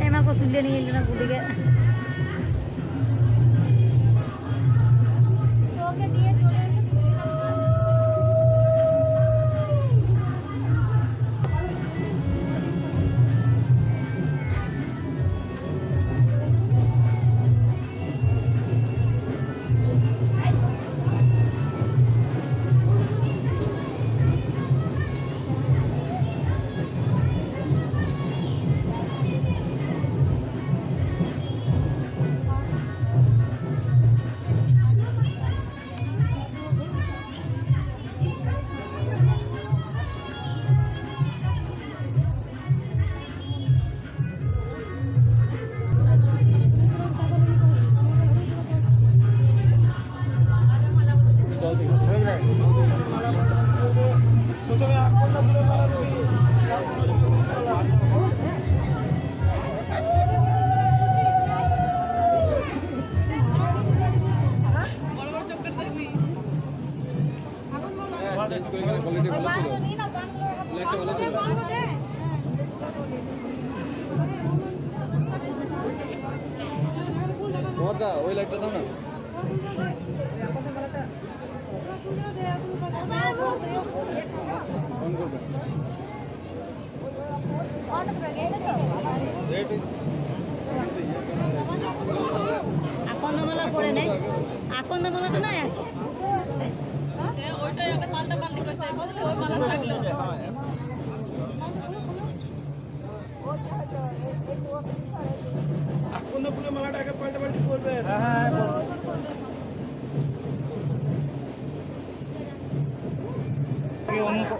emang kok tulen ini na gudiga oke dia চলে এসে change করে গেলে কোয়ালিটি ভালো ছিল ব্ল্যাকটা ভালো ছিল ওটা ওই লাইটটা দাও না অন করবে অন করবে রেট আকন্দমালা পড়ে নাই আকন্দমালাটা না ওইটা একটা পাল্টা পাল্টি করতে হয় বুঝলে ওই মালা থাকলো আকন্দ ফুলের মালাটা আগে পাল্টা পাল্টি করবে হ্যাঁ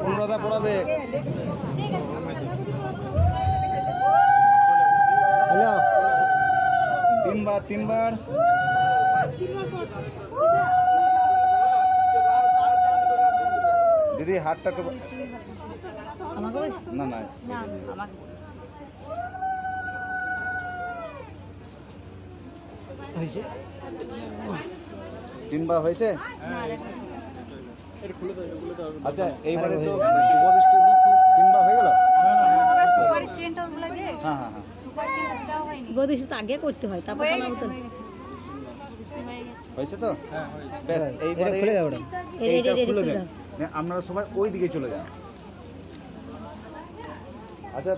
অনুরাধা পড়াবে ঠিক আছে হ্যালো তিনবার দিদি হাতটা তো আমাকে না না আমাকে হয়েছে তিনবার হয়েছে আচ্ছা এইবারে তো শুভ দৃষ্টি তিনবার হয়ে গেল সুপার চেনটা লাগে হ্যাঁ হ্যাঁ হ্যাঁ সুপার চেনটা দাও হয়নি শুভ দৃষ্টি তো আগে করতে হয় তারপর হয়েছে তো হ্যাঁ বেশ এইবারে খুলে দাও এইটা খুলে দাও আপনারা সবাই ওই দিকে চলে যান আচ্ছা